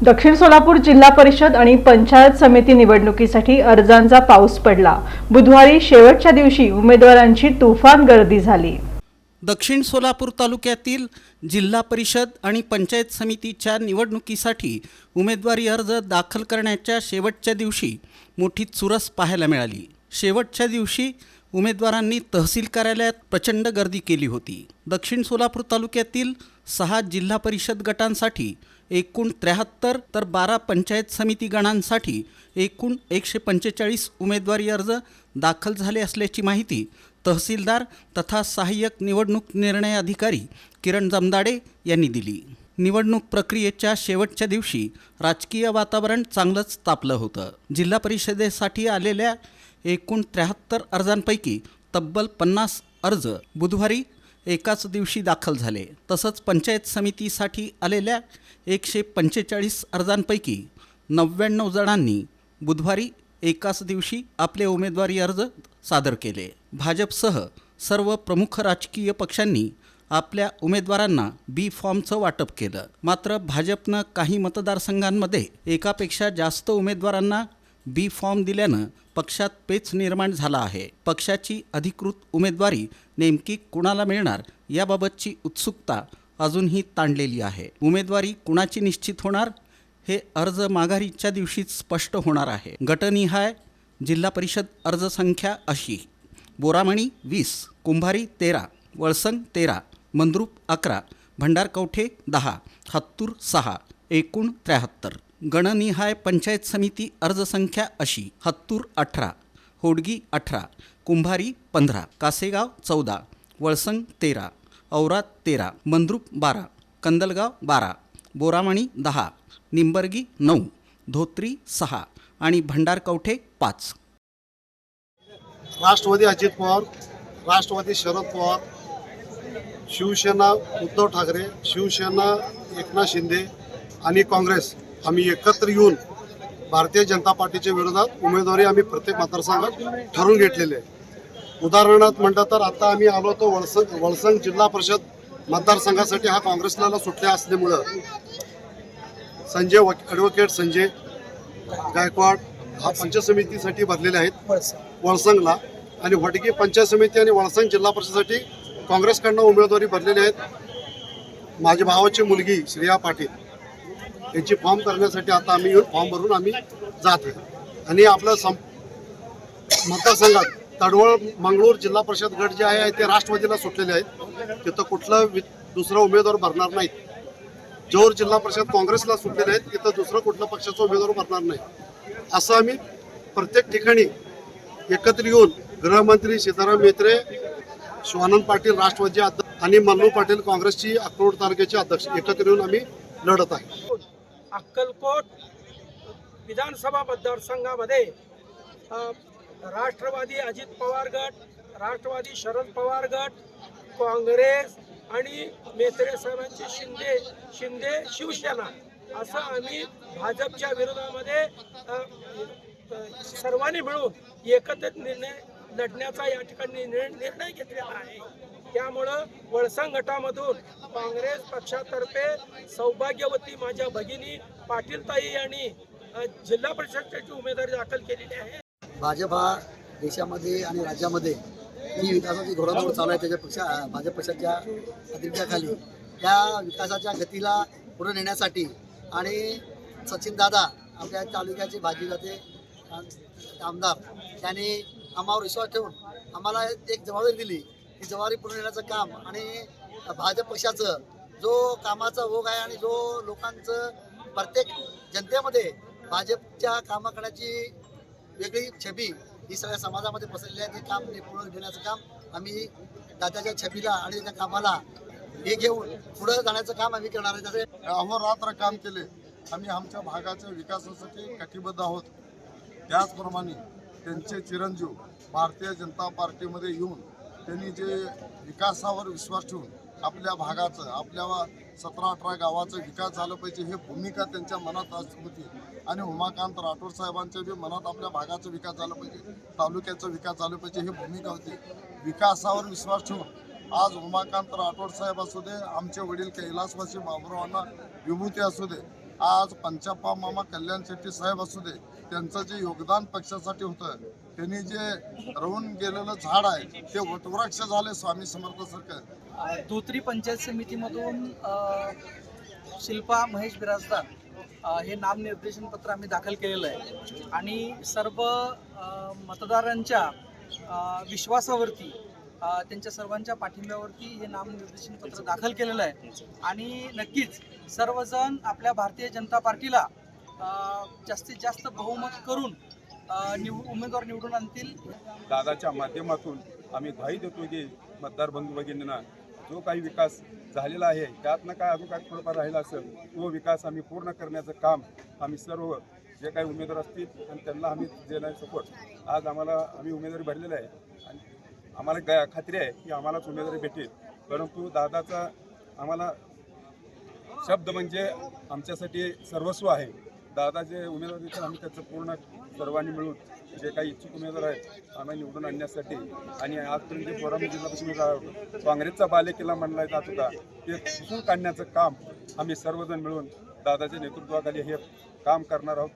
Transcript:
दक्षिण सोलापूर जिल्हा परिषद आणि पंचायत समिती निवडणुकीसाठी अर्जांचा पाऊस पडला। बुधवारी शेवटच्या दिवशी उमेदवारांची तुफान गर्दी झाली। दक्षिण सोलापूर तालुक्यातील जिल्हा परिषद आणि पंचायत समितीच्या निवडणुकीसाठी उमेदवारी अर्ज दाखल करण्याच्या शेवटच्या दिवशी मोठी चुरस पाहायला मिळाली। शेवटच्या दिवशी उमेदवारांनी तहसील कार्यालयात प्रचंड गर्दी केली होती। दक्षिण सोलापूर तालुक्यातील 6 जिल्हा परिषद गटांसाठी एकूण 73 तर 12 पंचायत समिती गणांसाठी एकूण 145 उमेदवारी अर्ज दाखल झाले असल्याची माहिती तहसीलदार तथा सहाय्यक निवडणूक निर्णय अधिकारी किरण जमदाडे यांनी दिली। निवडणूक प्रक्रियेच्या शेवटच्या दिवशी राजकीय वातावरण चांगलंच तापलं होतं। जिल्हा परिषदेसाठी आलेल्या एकूण 73 अर्जांपैकी तब्बल 50 अर्ज बुधवारी एकाच दिवशी दाखल झाले। तसंच पंचायत समितीसाठी आलेल्या 145 अर्जांपैकी 99 जणांनी बुधवारी एकाच दिवशी आपले उमेदवारी अर्ज सादर केले। भाजपसह सर्व प्रमुख राजकीय पक्षांनी आपल्या उमेदवारांना बी फॉर्मचं वाटप केलं। मात्र भाजपनं काही मतदारसंघांमध्ये एकापेक्षा जास्त उमेदवारांना बी फॉर्म दिल्यानं पक्षात पेच निर्माण झाला आहे। पक्षाची अधिकृत उमेदवारी नेमकी कुणाला मिळणार याबाबतची उत्सुकता अजूनही ताणलेली आहे। उमेदवारी कुणाची निश्चित होणार हे अर्ज माघारीच्या दिवशीच स्पष्ट होणार आहे। गटनिहाय जिल्हा परिषद अर्ज संख्या अशी: बोरामणी 20, कुंभारी 13, वळसंग 13, मंद्रुप 11, भंडारकवठे 10, हत्तूर 6, एकूण 73। गणनिहाय पंचायत समिती अर्ज संख्या अशी: हत्तूर 18, होडगी 18, कुंभारी 15, कासेगाव 14, वळसंग 13, औरात 13, मंद्रुप 12, कंदलगाव 12, बोरामणी 10, निंबर्गी 9, धोत्री 6 आणि भंडारकवठे 5। राष्ट्रवादी अजित पवार, राष्ट्रवादी शरद पवार, शिवसेना उद्धव ठाकरे, शिवसेना एकनाथ शिंदे आणि काँग्रेस आम्ही एकत्र येऊन भारतीय जनता पार्टीच्या विरोधात उमेदवारी आम्ही प्रत्येक मतदारसंघात ठरवून घेतलेले आहे। उदाहरणार्थ म्हटलं तर आता आम्ही आलो तो वळसंग जिल्हा परिषद मतदारसंघासाठी हा काँग्रेसला सुटल्या असल्यामुळं ॲडव्होकेट संजय गायकवाड हा पंचायत समितीसाठी भरलेले आहेत वळसंगला, आणि वडगी पंचायत समिती आणि वळसंग जिल्हा परिषदेसाठी काँग्रेसकडनं उमेदवारी भरलेली आहेत। माझ्या भावाची मुलगी श्रेया पाटील यांची फॉर्म करण्यासाठी आता आम्ही येऊन फॉर्म भरून आम्ही जात आहे। आणि आपलं मतदारसंघात तडवळ मंगळूर जिल्हा परिषद गट जे आहे ते राष्ट्रवादीला सुटलेले आहेत, तिथं कुठला दुसरा उमेदवार भरणार नाहीत। जोर जिल्हा परिषद काँग्रेसला सुटलेले आहेत, तिथं दुसरं कुठल्या पक्षाचा उमेदवार भरणार नाही। असं आम्ही प्रत्येक ठिकाणी एकत्र येऊन गृहमंत्री सीताराम म्हेत्रे, शिवानंद पाटील राष्ट्रवादी अध्यक्ष आणि मल्लू पाटील काँग्रेसची अक्रोड तालुक्याचे अध्यक्ष एकत्र येऊन आम्ही लढत आहे। अक्कलकोट विधानसभा मतदारसंघामध्ये राष्ट्रवादी अजित पवार गट, राष्ट्रवादी शरद पवार गट, काँग्रेस आणि म्हेत्रे साहेबांची शिंदे शिवसेना असं आम्ही भाजपच्या विरोधामध्ये सर्वांनी मिळून एकत्रित निर्णय लढण्याचा या ठिकाणी निर्णय घेतलेला आहे। त्यामुळं वळसंग गटामधून काँग्रेस पक्षातर्फे सौभाग्यवती माझ्या भगिनी पाटीलताई यांनी जिल्हा परिषदेची उमेदवारी दाखल केलेली आहे। भाजप हा देशामध्ये आणि राज्यामध्ये जी विकासाची धोरणावर चालू आहे त्याच्यापेक्षा भाजप पक्षाच्या नेतृत्वाखाली त्या विकासाच्या गतीला पुढे नेण्यासाठी आणि सचिन दादा आपल्या तालुक्याचे भाजी जाते आमदार त्यांनी आम्हावर विश्वास ठेवून आम्हाला एक जबाबदारी दिली। ही जबाबदारी पूर्ण नेण्याचं काम आणि भाजप पक्षाचं जो कामाचा ओघ आहे आणि जो लोकांचं प्रत्येक जनतेमध्ये भाजपच्या कामं करण्याची वेगळी छबी ही सगळ्या समाजामध्ये पसरलेली आहे, ते काम पूर्ण घेण्याचं काम आम्ही दादाच्या छबीला आणि त्या कामाला हे घेऊन पुढे जाण्याचं काम आम्ही करणार आहे। जसे अहोरात्र काम केले, आम्ही आमच्या भागाच्या विकासासाठी कटिबद्ध आहोत। त्याचप्रमाणे त्यांचे चिरंजीव भारतीय जनता पार्टीमध्ये येऊन त्यांनी जे विकासावर विश्वास ठेवून आपल्या भागाचं आपल्या 17-18 गावाचं विकास झालं पाहिजे हे भूमिका त्यांच्या मनात होती। आणि उमाकांत राठोड साहेबांच्या बी मनात आपल्या भागाचा विकास झाला पाहिजे, तालुक्याचा विकास झाला पाहिजे ही भूमिका होती। विकासावर विश्वास ठेवून आज उमाकांत राठोड साहेब असू दे, आमचे वडील कैलासवासी बाबुरावांना विभूती असू दे, आज पंचाप्पा मामा कल्याण शेट्टी साहेब असू दे, त्यांचं जे योगदान पक्षासाठी होतं, त्यांनी जे रवून गेलेलं झाड आहे ते वटवृक्ष झाले स्वामी समर्थासारखं. धोत्री पंचायत समितीमधून शिल्पा महेश बिराजदार हे नामनिर्देशन पत्र आम्ही दाखल केलेलं आहे आणि सर्व मतदारांच्या विश्वासावरती त्यांच्या सर्वांच्या पाठिंब्यावरती हे नामनिर्देशन पत्र दाखल केलेलं आहे आणि नक्कीच सर्वजण आपल्या भारतीय जनता पार्टीला जास्तीत जास्त बहुमत करून उमेदवार निवडून आणतील. दादाच्या माध्यमातून आम्ही ग्वाही देतो की मतदार बंधू भगिनींना जो काही विकास झालेला आहे त्यातनं काय अजून काय थोडंफार राहिला असेल तो विकास आम्ही पूर्ण करण्याचं काम आम्ही सर्व जे काही उमेदवार असतील आणि त्यांना आम्ही देणार सपोर्ट आज आम्ही उमेदवारी भरलेली आहे आणि आम्हाला खात्री आहे की आम्हालाच उमेदवारी भेटेल. परंतु दादाचा आम्हाला शब्द म्हणजे आमच्यासाठी सर्वस्व आहे. दादा जे उमेदवार देतात आम्ही त्याचं पूर्ण सर्वांनी मिळून जे काही इच्छुक उमेदवार आहेत आम्ही निवडून आणण्यासाठी आणि आजपर्यंत जे पोरामी जिल्हा काँग्रेसचा बालेकिल्ला मानला जात होता ते पुसून काढण्याचं काम आम्ही सर्वजण मिळून दादाच्या नेतृत्वाखाली हे काम करणार आहोत.